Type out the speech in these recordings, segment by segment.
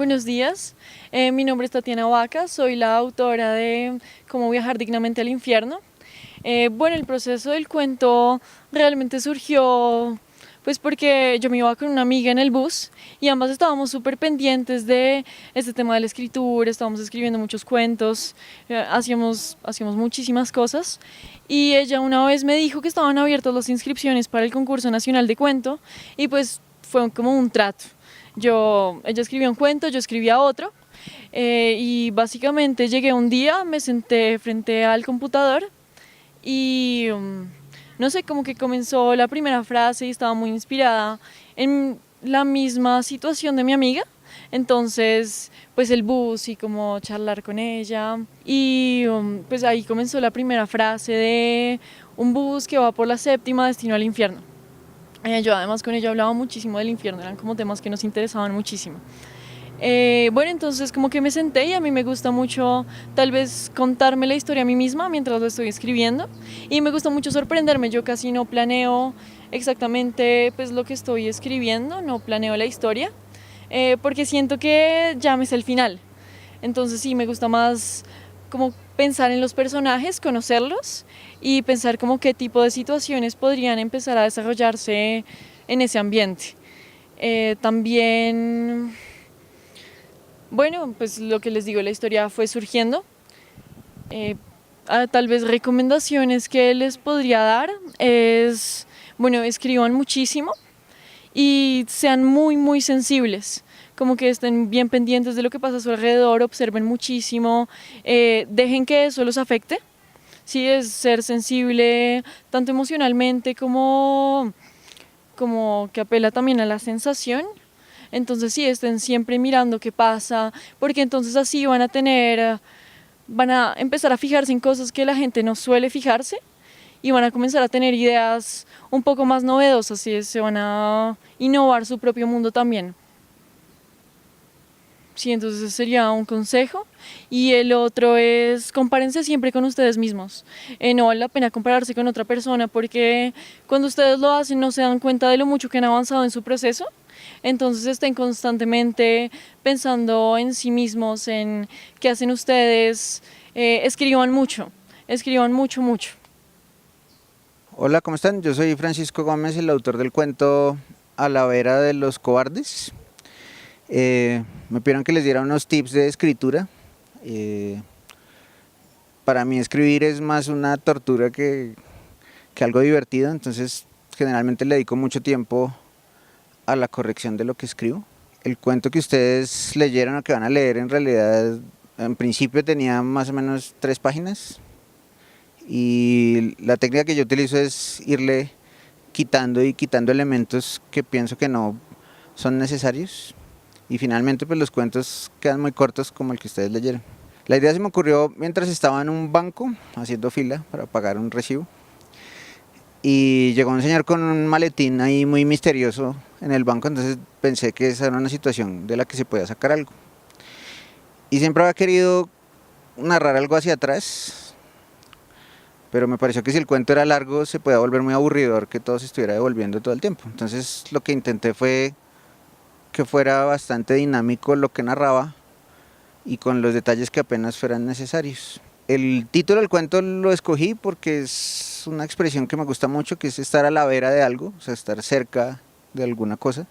buenos días. Mi nombre es Tatiana Vaca, soy la autora de Cómo viajar dignamente al infierno. Bueno, el proceso del cuento realmente surgió pues porque yo me iba con una amiga en el bus y ambas estábamos súper pendientes de este tema de la escritura, estábamos escribiendo muchos cuentos, hacíamos muchísimas cosas y ella una vez me dijo que estaban abiertas las inscripciones para el concurso nacional de cuento y pues fue como un trato. Ella escribía un cuento, yo escribía otro y básicamente llegué un día, me senté frente al computador y no sé, como que comenzó la primera frase y estaba muy inspirada en la misma situación de mi amiga. Entonces, pues el bus y como charlar con ella. Y pues ahí comenzó la primera frase de un bus que va por la séptima destino al infierno. Yo además con ella hablaba muchísimo del infierno, eran como temas que nos interesaban muchísimo. Bueno, entonces como que me senté y a mí me gusta mucho tal vez contarme la historia a mí misma mientras lo estoy escribiendo y me gusta mucho sorprenderme, yo casi no planeo exactamente pues lo que estoy escribiendo, no planeo la historia porque siento que ya me sé el final, entonces sí, me gusta más como pensar en los personajes, conocerlos y pensar como qué tipo de situaciones podrían empezar a desarrollarse en ese ambiente. También bueno, pues lo que les digo, la historia fue surgiendo. Eh, Tal vez recomendaciones que les podría dar es, bueno, escriban muchísimo y sean muy sensibles, como que estén bien pendientes de lo que pasa a su alrededor, observen muchísimo, dejen que eso los afecte. Sí, es ser sensible tanto emocionalmente como que apela también a la sensación. Entonces sí, estén siempre mirando qué pasa, porque entonces así van a empezar a fijarse en cosas que la gente no suele fijarse y van a comenzar a tener ideas un poco más novedosas y se van a innovar su propio mundo también. Sí, entonces ese sería un consejo. Y el otro es compárense siempre con ustedes mismos. No vale la pena compararse con otra persona porque cuando ustedes lo hacen no se dan cuenta de lo mucho que han avanzado en su proceso. Entonces estén constantemente pensando en sí mismos, en qué hacen ustedes. Escriban mucho. Hola, ¿cómo están? Yo soy Francisco Gómez, el autor del cuento A la vera de los cobardes. Me pidieron que les diera unos tips de escritura. Eh, para mí escribir es más una tortura que algo divertido, entonces generalmente le dedico mucho tiempo a la corrección de lo que escribo. El cuento que ustedes leyeron o que van a leer en realidad en principio tenía más o menos 3 páginas. Y la técnica que yo utilizo es irle quitando y quitando elementos que pienso que no son necesarios. Y finalmente pues los cuentos quedan muy cortos como el que ustedes leyeron. La idea se me ocurrió mientras estaba en un banco haciendo fila para pagar un recibo. Y llegó un señor con un maletín ahí muy misterioso en el banco, entonces pensé que esa era una situación de la que se podía sacar algo. Y siempre había querido narrar algo hacia atrás, pero me pareció que si el cuento era largo se podía volver muy aburridor que todo se estuviera devolviendo todo el tiempo. Entonces lo que intenté fue que fuera bastante dinámico lo que narraba y con los detalles que apenas fueran necesarios. El título del cuento lo escogí porque es una expresión que me gusta mucho, que es estar a la vera de algo, o sea, estar cerca de alguna cosa.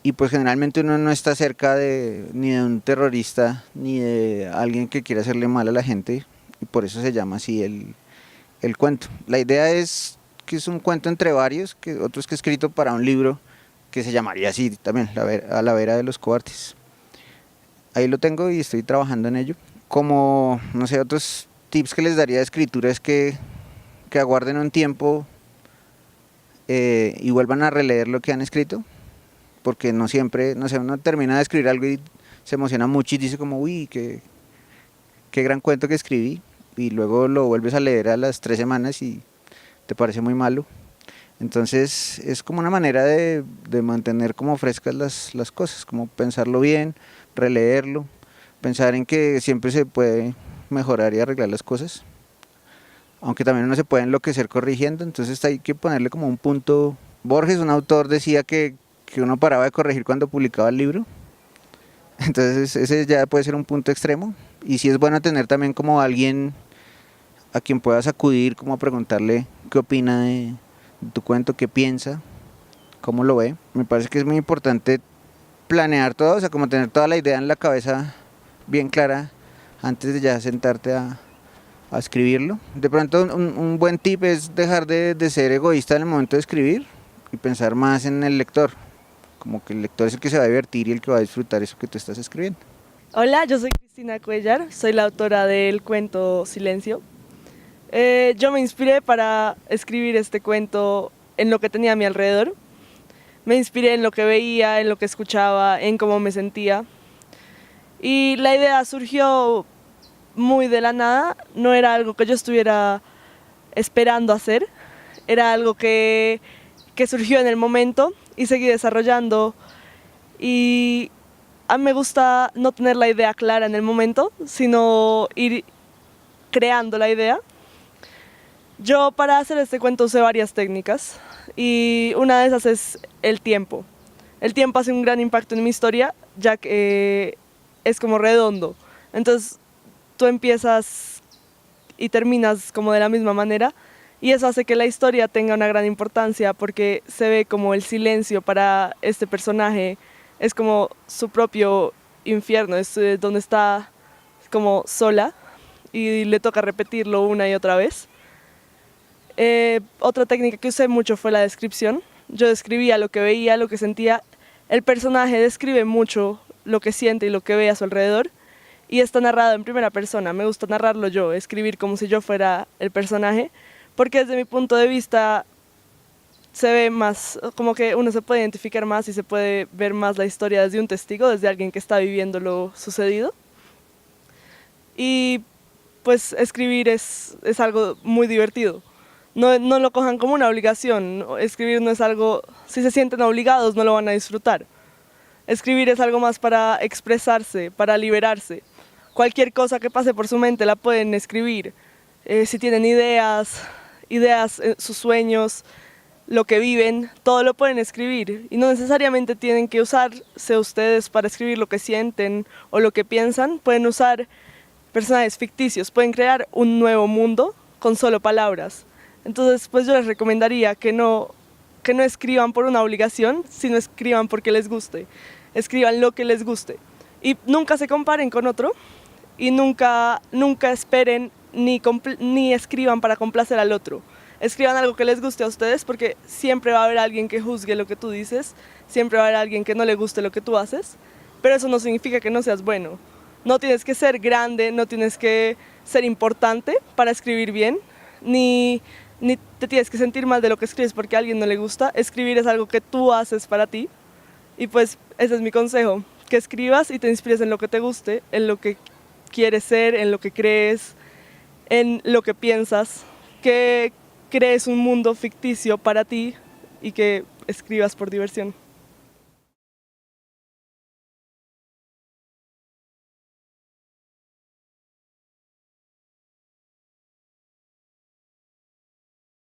Y pues generalmente uno no está cerca ni de un terrorista, ni de alguien que quiera hacerle mal a la gente, y por eso se llama así el cuento. La idea es que es un cuento entre varios, que otros que he escrito para un libro que se llamaría así también, A la vera de los cobardes. Ahí lo tengo y estoy trabajando en ello. Como, no sé, otros tips que les daría de escritura es que aguarden un tiempo y vuelvan a releer lo que han escrito, porque no siempre, no sé, uno termina de escribir algo y se emociona mucho y dice como, uy, qué gran cuento que escribí, y luego lo vuelves a leer a las 3 semanas y te parece muy malo. Entonces es como una manera de mantener como frescas las cosas, como pensarlo bien, releerlo, pensar en que siempre se puede mejorar y arreglar las cosas, aunque también uno se puede enloquecer corrigiendo, entonces hay que ponerle como un punto. Borges, un autor, decía que uno paraba de corregir cuando publicaba el libro, Entonces ese ya puede ser un punto extremo. Y sí es bueno tener también como alguien a quien puedas acudir, como a preguntarle qué opina de tu cuento, qué piensa, cómo lo ve. Me parece que es muy importante planear todo, o sea, como tener toda la idea en la cabeza bien clara antes de ya sentarte a escribirlo. De pronto un buen tip es dejar de ser egoísta en el momento de escribir y pensar más en el lector, como que el lector es el que se va a divertir y el que va a disfrutar eso que tú estás escribiendo. Hola, yo soy Cristina Cuellar, soy la autora del cuento Silencio. Yo me inspiré para escribir este cuento en lo que tenía a mi alrededor. Me inspiré en lo que veía, en lo que escuchaba, en cómo me sentía. Y la idea surgió muy de la nada, no era algo que yo estuviera esperando hacer, era algo que surgió en el momento y seguí desarrollando. Y a mí me gusta no tener la idea clara en el momento, sino ir creando la idea. Yo para hacer este cuento usé varias técnicas y una de esas es el tiempo. El tiempo hace un gran impacto en mi historia, ya que es como redondo. Entonces tú empiezas y terminas como de la misma manera y eso hace que la historia tenga una gran importancia porque se ve como el silencio para este personaje es como su propio infierno, es donde está como sola y le toca repetirlo una y otra vez. Otra técnica que usé mucho fue la descripción. Yo describía lo que veía, lo que sentía. El personaje describe mucho lo que siente y lo que ve a su alrededor y está narrado en primera persona. Me gusta narrarlo yo, escribir como si yo fuera el personaje, porque desde mi punto de vista se ve más, como que uno se puede identificar más y se puede ver más la historia desde un testigo, desde alguien que está viviendo lo sucedido. Y pues escribir es algo muy divertido. No lo cojan como una obligación, escribir no es algo, si se sienten obligados no lo van a disfrutar. Escribir es algo más para expresarse, para liberarse. Cualquier cosa que pase por su mente la pueden escribir. Si tienen ideas, sus sueños, lo que viven, todo lo pueden escribir. Y no necesariamente tienen que usarse ustedes para escribir lo que sienten o lo que piensan. Pueden usar personajes ficticios, pueden crear un nuevo mundo con solo palabras. Entonces, pues yo les recomendaría que no escriban por una obligación, sino escriban porque les guste. Escriban lo que les guste. Y nunca se comparen con otro y nunca esperen ni escriban para complacer al otro. Escriban algo que les guste a ustedes porque siempre va a haber alguien que juzgue lo que tú dices, siempre va a haber alguien que no le guste lo que tú haces, pero eso no significa que no seas bueno. No tienes que ser grande, no tienes que ser importante para escribir bien, ni te tienes que sentir mal de lo que escribes porque a alguien no le gusta. Escribir es algo que tú haces para ti y pues ese es mi consejo, que escribas y te inspires en lo que te guste, en lo que quieres ser, en lo que crees, en lo que piensas, que crees un mundo ficticio para ti y que escribas por diversión.